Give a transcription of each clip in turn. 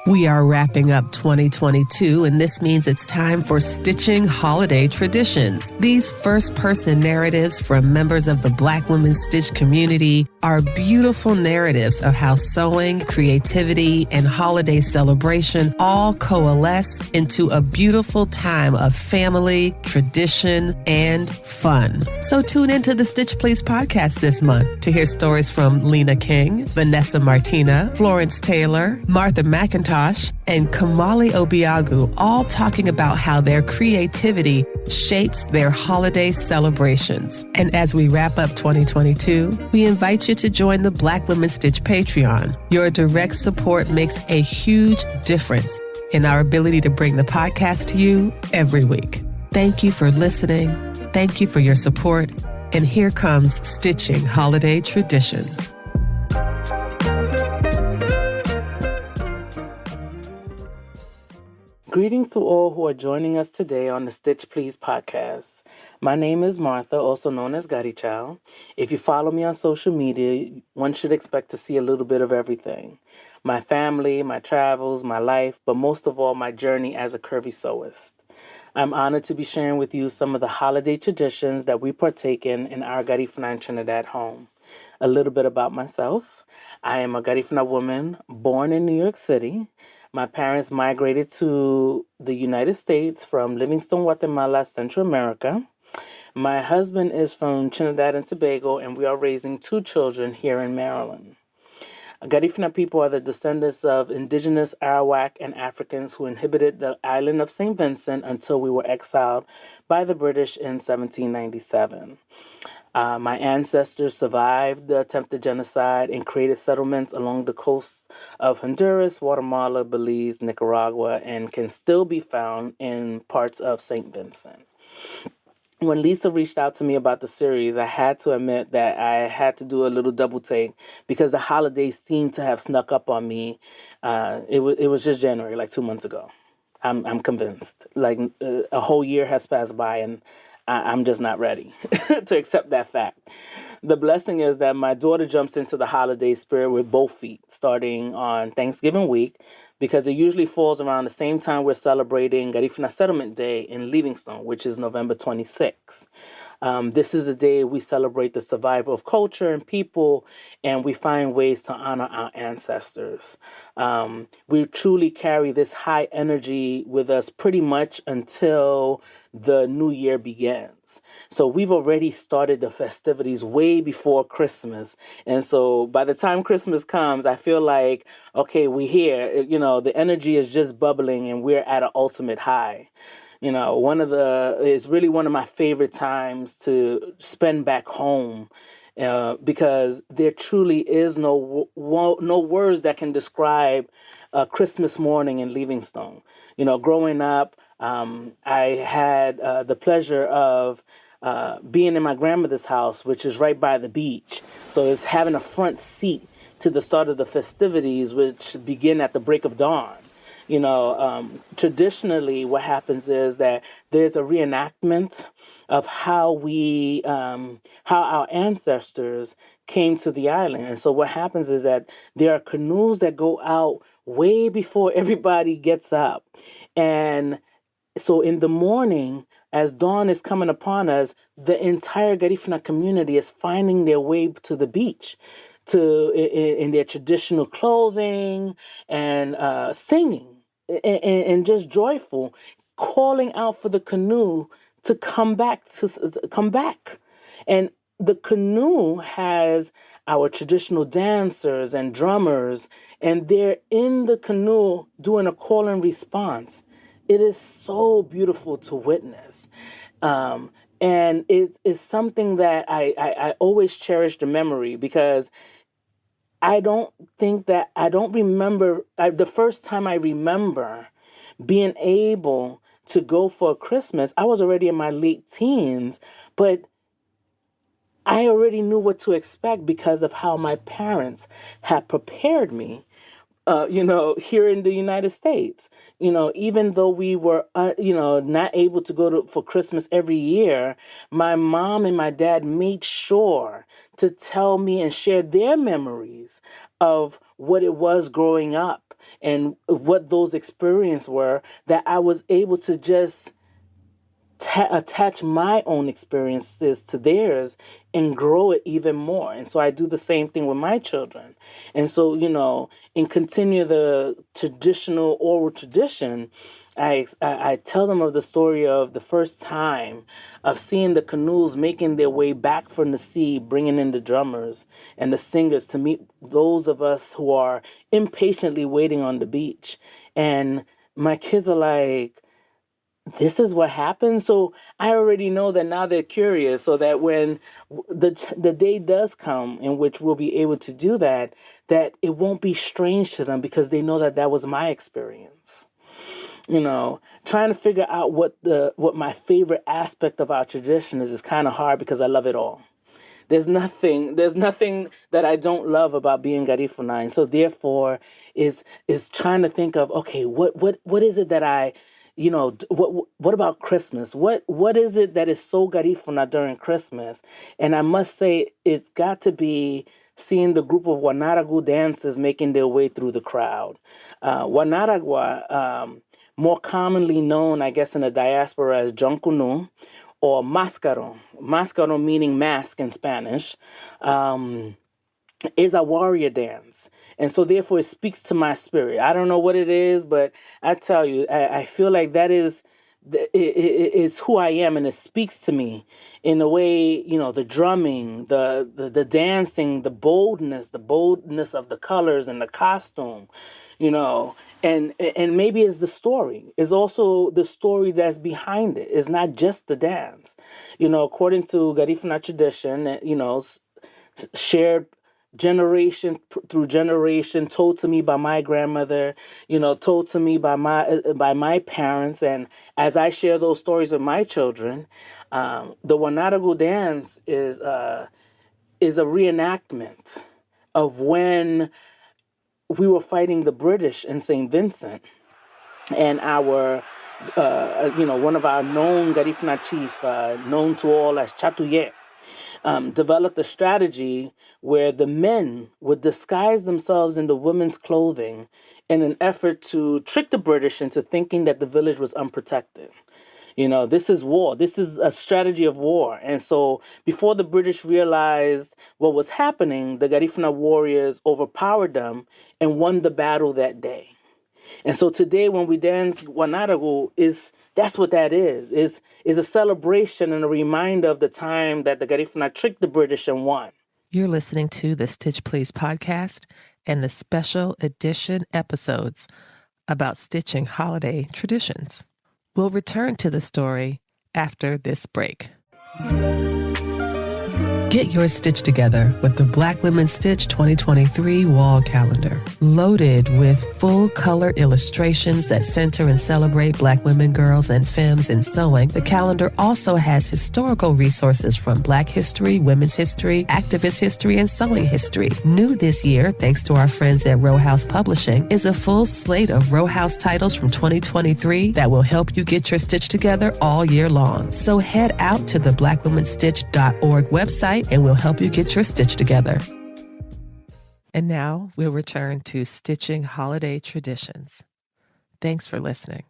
We are wrapping up 2022, and this means it's time for Stitching Holiday Traditions. These first-person narratives from members of the Black Women's Stitch community are beautiful narratives of how sewing, creativity, and holiday celebration all coalesce into a beautiful time of family, tradition, and fun. So tune into the Stitch Please podcast this month to hear stories from Lena King, Vanessa Martina, Florence Taylor, Martha McIntosh, and Kamali Obiagu, all talking about how their creativity shapes their holiday celebrations. And as we wrap up 2022, we invite you to join the Black Women Stitch Patreon. Your direct support makes a huge difference in our ability to bring the podcast to you every week. Thank you for listening. Thank you for your support. And here comes Stitching Holiday Traditions. Greetings to all who are joining us today on the Stitch Please podcast. My name is Martha, also known as Gadi Chow. If you follow me on social media, one should expect to see a little bit of everything. My family, my travels, my life, but most of all, my journey as a curvy sewist. I'm honored to be sharing with you some of the holiday traditions that we partake in our Garifuna Trinidad home. A little bit about myself. I am a Garifuna woman born in New York City. My parents migrated to the United States from Livingston, Guatemala, Central America. My husband is from Trinidad and Tobago, and we are raising 2 children here in Maryland. Garifuna people are the descendants of indigenous Arawak and Africans who inhabited the island of St. Vincent until we were exiled by the British in 1797. My ancestors survived the attempted genocide and created settlements along the coasts of Honduras, Guatemala, Belize, Nicaragua, and can still be found in parts of St. Vincent. When Lisa reached out to me about the series, I had to admit that I had to do a little double take because the holidays seemed to have snuck up on me. It was just January, like 2 months ago. I'm convinced. Like a whole year has passed by, and I'm just not ready to accept that fact. The blessing is that my daughter jumps into the holiday spirit with both feet, starting on Thanksgiving week, because it usually falls around the same time we're celebrating Garifuna Settlement Day in Livingstone, which is November 26th. This is a day we celebrate the survival of culture and people, and we find ways to honor our ancestors. We truly carry this high energy with us pretty much until the new year begins. So we've already started the festivities way before Christmas. And so by the time Christmas comes, I feel like, okay, we're here. You know, the energy is just bubbling and we're at an ultimate high. You know, it's really one of my favorite times to spend back home because there truly is no words that can describe Christmas morning in Livingstone. You know, growing up, I had the pleasure of being in my grandmother's house, which is right by the beach. So it's having a front seat to the start of the festivities, which begin at the break of dawn. You know, traditionally what happens is that there's a reenactment of how our ancestors came to the island. And so what happens is that there are canoes that go out way before everybody gets up. And so in the morning, as dawn is coming upon us, the entire Garifuna community is finding their way to the beach, in their traditional clothing and singing and just joyful, calling out for the canoe to come back. And the canoe has our traditional dancers and drummers, and they're in the canoe doing a call and response. It is so beautiful to witness. And it is something that I always cherish the memory, because I don't remember, the first time I remember being able to go for Christmas, I was already in my late teens, but I already knew what to expect because of how my parents had prepared me. Here in the United States, even though we were, not able to go for Christmas every year, my mom and my dad made sure to tell me and share their memories of what it was growing up and what those experiences were, that I was able to just attach my own experiences to theirs and grow it even more. And so I do the same thing with my children. And so, and continue the traditional oral tradition, I tell them of the story of the first time of seeing the canoes making their way back from the sea, bringing in the drummers and the singers to meet those of us who are impatiently waiting on the beach. And my kids are like, this is what happened. So I already know that now they're curious, so that when the day does come in which we'll be able to do that, that it won't be strange to them, because they know that that was my experience. Trying to figure out what my favorite aspect of our tradition is kind of hard, because I love it all. There's nothing that I don't love about being Garifuna. And so therefore is trying to think of, okay, what is it that I, what about Christmas? What is it that is so Garifuna during Christmas? And I must say, it's got to be seeing the group of Wanaragu dancers making their way through the crowd. Wanaragua, more commonly known, I guess, in the diaspora as Jonkunu, or Mascaro. Mascaro meaning mask in Spanish, is a warrior dance. And so therefore it speaks to my spirit. I don't know what it is, but I tell you, I feel like that is it's who I am, and it speaks to me in a way, the drumming, the dancing, the boldness of the colors and the costume, and maybe it's the story. It's also the story that's behind it. It's not just the dance. According to Garifuna tradition, shared generation through generation, told to me by my grandmother, told to me by my parents. And as I share those stories with my children, the Wanaragu dance is a reenactment of when we were fighting the British in St. Vincent, and our one of our known Garifuna chief, known to all as Chatuye, developed a strategy where the men would disguise themselves in the women's clothing in an effort to trick the British into thinking that the village was unprotected. This is war. This is a strategy of war. And so before the British realized what was happening, the Garifuna warriors overpowered them and won the battle that day. And so today when we dance Wanaragu, that's what that is a celebration and a reminder of the time that the Garifuna tricked the British and won. You're listening to the Stitch Please podcast and the special edition episodes about stitching holiday traditions. We'll return to the story after this break. Get your stitch together with the Black Women Stitch 2023 wall calendar. Loaded with full color illustrations that center and celebrate Black women, girls, and femmes in sewing, the calendar also has historical resources from Black history, women's history, activist history, and sewing history. New this year, thanks to our friends at Row House Publishing, is a full slate of Row House titles from 2023 that will help you get your stitch together all year long. So head out to the blackwomenstitch.org website and we'll help you get your stitch together. And now we'll return to stitching holiday traditions. Thanks for listening.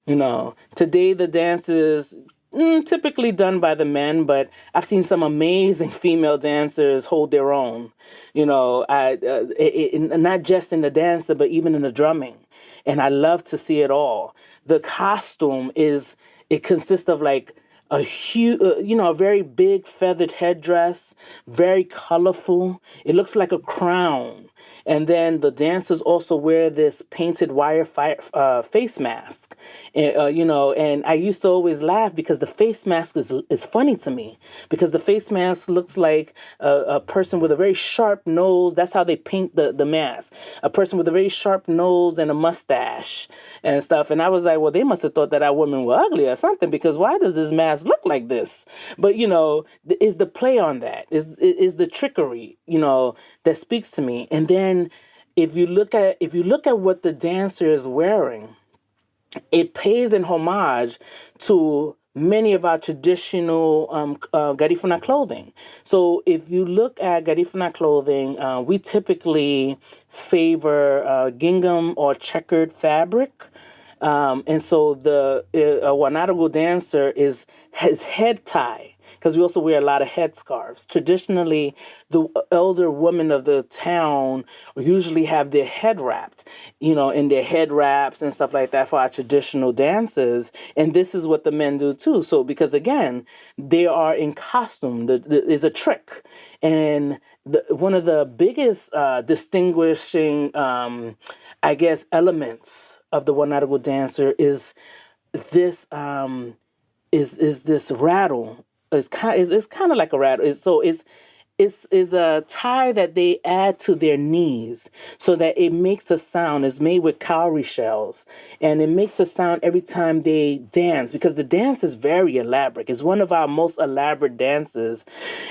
Today the dance is typically done by the men, but I've seen some amazing female dancers hold their own. Not just in the dance, but even in the drumming. And I love to see it all. The costume it consists of like a huge, a very big feathered headdress, very colorful. It looks like a crown. And then the dancers also wear this painted wire face mask. And I used to always laugh because the face mask is funny to me, because the face mask looks like a person with a very sharp nose. That's how they paint the mask. A person with a very sharp nose and a mustache and stuff. And I was like, well, they must have thought that our women were ugly or something, because why does this mask look like this? But, is the play on that, is the trickery, that speaks to me. And then if you look at what the dancer is wearing, it pays an homage to many of our traditional Garifuna clothing. So if you look at Garifuna clothing, we typically favor gingham or checkered fabric. And so the Wanadago dancer has head tie, because we also wear a lot of headscarves. Traditionally, the elder women of the town usually have their head wrapped, in their head wraps and stuff like that for our traditional dances. And this is what the men do too. So, because again, they are in costume, is a trick. And one of the biggest distinguishing, elements of the Wanadago dancer is this is this rattle. It's kind of like a rattle. It's a tie that they add to their knees so that it makes a sound. It's made with cowrie shells, and it makes a sound every time they dance, because the dance is very elaborate. It's one of our most elaborate dances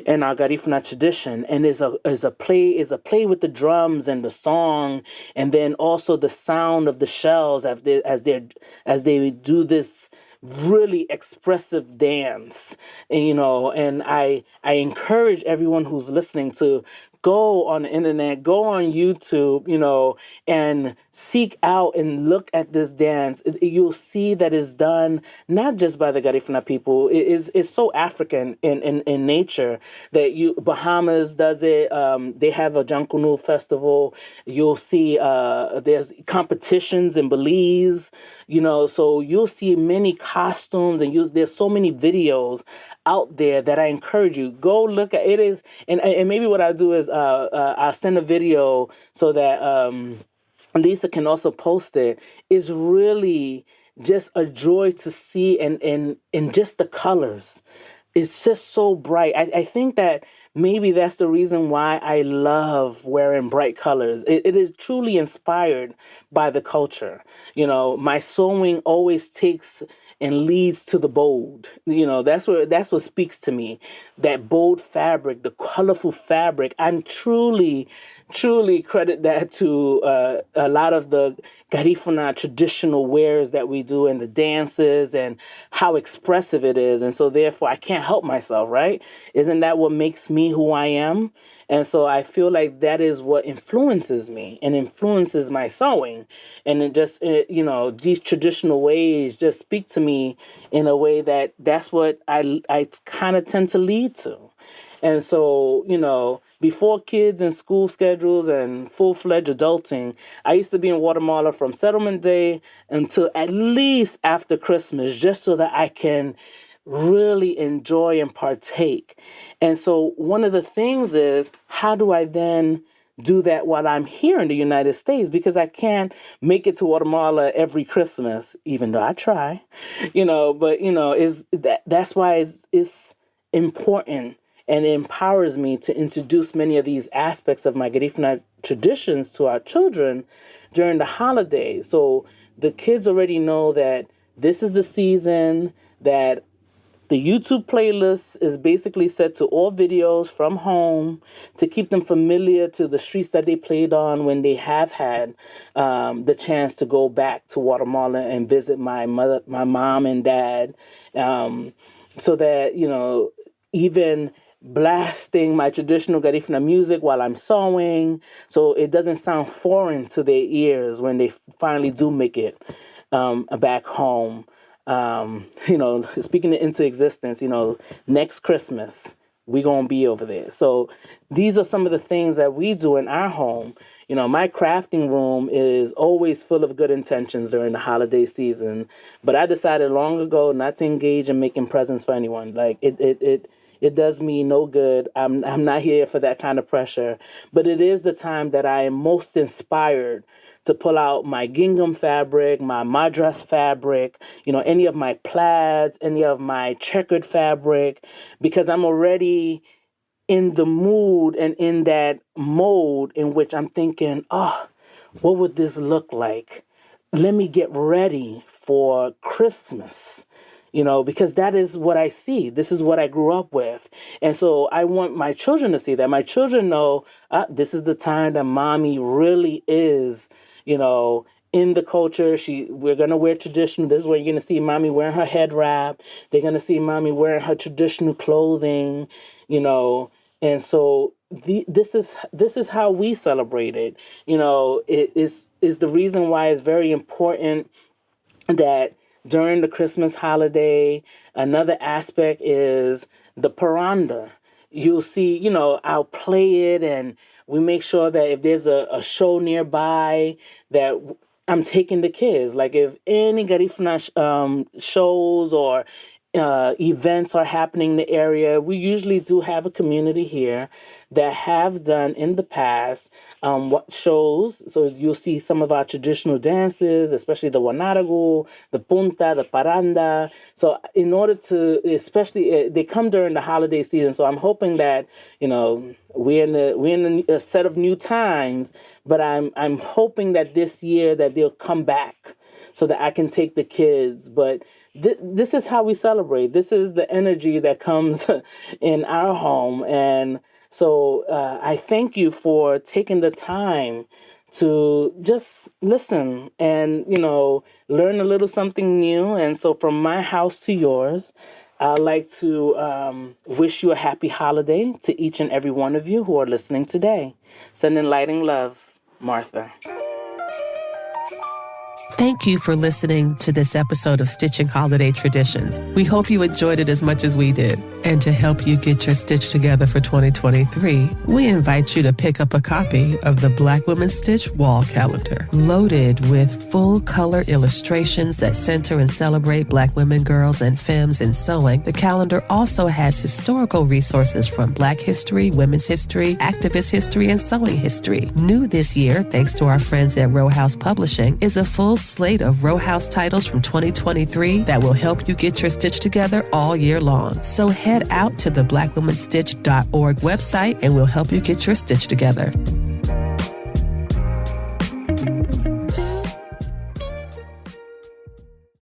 in our Garifuna tradition, and is a play with the drums and the song, and then also the sound of the shells as they do this really expressive dance. And I encourage everyone who's listening to go on the internet, go on YouTube, and seek out and look at this dance. You'll see that it's done not just by the Garifuna people. It's so African in nature that Bahamas does it. They have a Jankunu festival. You'll see there's competitions in Belize, so you'll see many costumes, and there's so many videos out there that I encourage you, go look at. It is, and maybe what I'll do is I'll send a video so that Lisa can also post it. It's really just a joy to see, and just the colors. It's just so bright. I think that maybe that's the reason why I love wearing bright colors. It is truly inspired by the culture. My sewing always takes and leads to the bold. That's what speaks to me. That bold fabric, the colorful fabric. I'm truly credit that to a lot of the Garifuna traditional wears that we do, and the dances, and how expressive it is. And so therefore I can't help myself, right? Isn't that what makes me who I am? And so I feel like that is what influences me and influences my sewing. And these traditional ways just speak to me in a way that's what I kind of tend to lead to. And so, before kids and school schedules and full-fledged adulting, I used to be in Guatemala from settlement day until at least after Christmas, just so that I can really enjoy and partake. And so one of the things is, how do I then do that while I'm here in the United States? Because I can't make it to Guatemala every Christmas, even though I try, but that's why it's important, and it empowers me to introduce many of these aspects of my Garifuna traditions to our children during the holidays. So the kids already know that this is the season, that the YouTube playlist is basically set to all videos from home to keep them familiar to the streets that they played on when they have had the chance to go back to Guatemala and visit my mom and dad, so that, even blasting my traditional Garifuna music while I'm sewing, so it doesn't sound foreign to their ears when they finally do make it back home. Speaking it into existence, next Christmas, we're going to be over there. So these are some of the things that we do in our home. My crafting room is always full of good intentions during the holiday season, but I decided long ago not to engage in making presents for anyone. Like it does me no good. I'm not here for that kind of pressure. But it is the time that I am most inspired to pull out my gingham fabric, my madras fabric, any of my plaids, any of my checkered fabric, because I'm already in the mood and in that mode in which I'm thinking, what would this look like? Let me get ready for Christmas. Because that is what I see. This is what I grew up with. And so I want my children to see that. My children know this is the time that mommy really is, in the culture. We're going to wear traditional. This is where you're going to see mommy wearing her head wrap. They're going to see mommy wearing her traditional clothing, And so this is how we celebrate it. It is the reason why it's very important that during the Christmas holiday, another aspect is the paranda. You'll see, I'll play it, and we make sure that if there's a show nearby that I'm taking the kids. Like if any garifuna shows or events are happening in the area, we usually do have a community here that have done in the past what shows. So you'll see some of our traditional dances, especially the wanaragu, the punta, the paranda. So in order to, especially they come during the holiday season. So I'm hoping that we're in a set of new times, but I'm hoping that this year that they'll come back so that I can take the kids. But this is how we celebrate. This is the energy that comes in our home. And so I thank you for taking the time to just listen and, learn a little something new. And so from my house to yours, I'd like to wish you a happy holiday to each and every one of you who are listening today. Sending light and love, Martha. Thank you for listening to this episode of Stitching Holiday Traditions. We hope you enjoyed it as much as we did. And to help you get your stitch together for 2023, we invite you to pick up a copy of the Black Women Stitch Wall Calendar. Loaded with full-color illustrations that center and celebrate Black women, girls, and femmes in sewing, the calendar also has historical resources from Black history, women's history, activist history, and sewing history. New this year, thanks to our friends at Row House Publishing, is a full slate of Row House titles from 2023 that will help you get your stitch together all year long. So head out to the blackwomanstitch.org website and we'll help you get your stitch together.